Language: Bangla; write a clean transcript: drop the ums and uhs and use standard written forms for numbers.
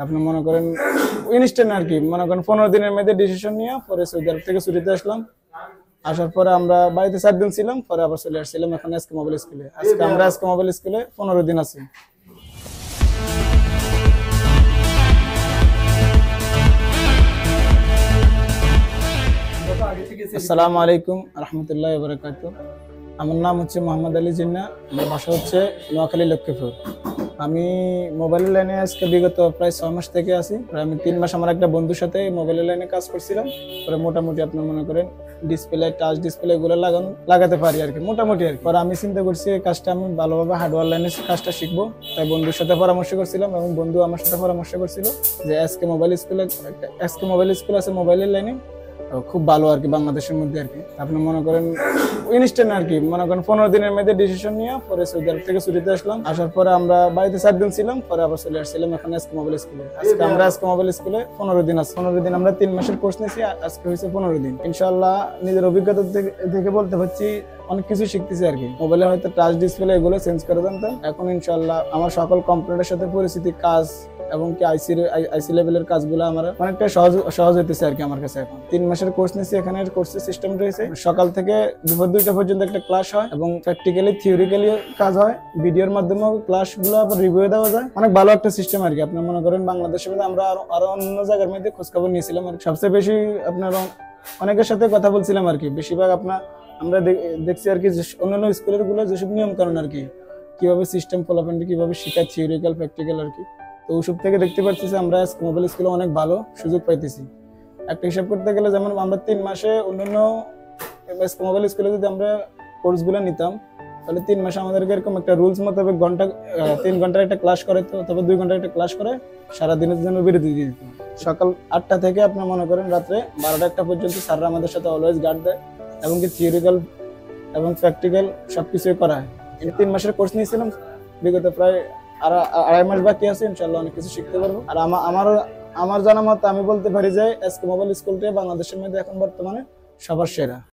আপনি মনে করেন ইনস্ট্যান্ট আর কি, মনে করেন 15 দিনের মধ্যে ডিসিশন নিয়ে পরে সৌদি আরব থেকে ছুটিতে আসলাম। আসার পরে আমরা বাড়িতে 4 দিন ছিলাম, পরে আবার চলে আসছিলাম এখন এসকে মোবাইল স্কুলে। আজকে আমরা এসকে মোবাইল স্কুলে 15 দিন আছি। আসসালামু আলাইকুম রহমতুল্লাহি ওয়া বারাকাতুহু। আমার নাম হচ্ছে মোহাম্মদ আলী জিন্না, আমার বাসা হচ্ছে নোয়াখালী লক্ষ্মীপুর। আমি মোবাইল লাইনে আজকে বিগত প্রায় 6 মাস থেকে আছি। প্রায় আমি 3 মাস আমার একটা বন্ধুর সাথে মোবাইল লাইনে কাজ করছিলাম। পরে মোটামুটি আপনার মনে করেন ডিসপ্লে, টাচ ডিসপ্লে এগুলো লাগাতে পারি আর কি, মোটামুটি আর কি। পরে আমি চিন্তা করছি এই কাজটা আমি ভালোভাবে হার্ডওয়্যার লাইনে কাজটা শিখবো, তাই বন্ধুর সাথে পরামর্শ করছিলাম এবং বন্ধু আমার সাথে পরামর্শ করছিল যে এসকে মোবাইল স্কুল আছে মোবাইলের লাইনে, খুব ভালো আর কি বাংলাদেশের মধ্যে আর কি। আপনি মনে করেন ইনস্ট্যান্ট আর কি, মনে করেন 15 দিনের মধ্যে ডিসিশন নিয়ে পরে সৌদি আরব থেকে ছুটিতে আসলাম। আসার পরে আমরা বাড়িতে 4 দিন ছিলাম, পরে আবার চলে আসছিলাম এখন এসকে মোবাইল স্কুলে। আজকে আমরা এসকে মোবাইল স্কুলে 15 দিন আছি। 15 দিন আমরা 3 মাসের কোর্স নিয়েছি, আজকে হয়েছে 15 দিন। ইনশাআল্লাহ নিজের অভিজ্ঞতা থেকে বলতে পারছি অনেক কিছু শিখতেছি আর কি। মোবাইলে হয়তো টাচ ডিসপ্লে এগুলো চেঞ্জ করে জানতাম, এখন ইনশাআল্লাহ আমার সকল কম্পিউটারের সাথে পরিচিতি, কাজ এবং কি আইসি লেভেলের কাজগুলো আমার অনেকটা সহজ হইতেছে আর কি আমার কাছে। এখন 3 মাসের কোর্স নিয়েছি, এখানে কোর্সের সিস্টেম রয়েছে সকাল থেকে দুপুর 2টা পর্যন্ত একটা ক্লাস হয় এবং প্র্যাকটিক্যালি থিওরিক্যালি কাজ হয়। ভিডিওর মাধ্যমে ক্লাসগুলো আবার রিভিউ দেওয়া যায়। অনেক ভালো একটা সিস্টেম আর কি। আপনার মনে করেন বাংলাদেশের মধ্যে আমরা আরো অন্য জায়গার মধ্যে খোঁজখবর নিয়েছিলাম আর সবচেয়ে বেশি আপনার অনেকের সাথে কথা বলছিলাম আর কি। বেশিরভাগ আমরা দেখছি আর কি অন্যান্য স্কুলের গুলো যেসব নিয়ম কানুন আর কি, কিভাবে সিস্টেম ফলোমেন্ট কিভাবে শেখায়, থিওরিক্যাল প্র্যাকটিক্যাল আর কি। তো ওইসব থেকে দেখতে পাচ্ছি যে আমরা মোবাইল স্কুলে অনেক ভালো সুযোগ পাইতেছি। একটা হিসাব করতে গেলে যেমন আমরা 3 মাসে অন্যান্য মোবাইল স্কুলে যদি আমরা কোর্সগুলো নিতাম, তাহলে 3 মাসে আমাদেরকে এরকম একটা রুলস মোতাবেক 3 ঘন্টার একটা ক্লাস করে, তো তবে 2 ঘন্টার একটা ক্লাস করে সারাদিনের জন্য বিরতি দিয়ে দিত। সকাল 8টা থেকে আপনার মনে করেন রাত্রে 12টা পর্যন্ত স্যাররা আমাদের সাথে অলওয়েজ গার্ড দেয় এবং কি থিওরিক্যাল এবং প্র্যাকটিক্যাল সবকিছুই করা হয়। 3 মাসের কোর্স নিয়েছিলাম, বিগত প্রায় আড়াই মাস বাকি আছে, ইনশাআল্লাহ অনেক কিছু শিখতে পারবো। আর আমার জানা মতে আমি বলতে পারি যে এসকে মোবাইল স্কুলটা বাংলাদেশের মধ্যে এখন বর্তমানে সবার সেরা।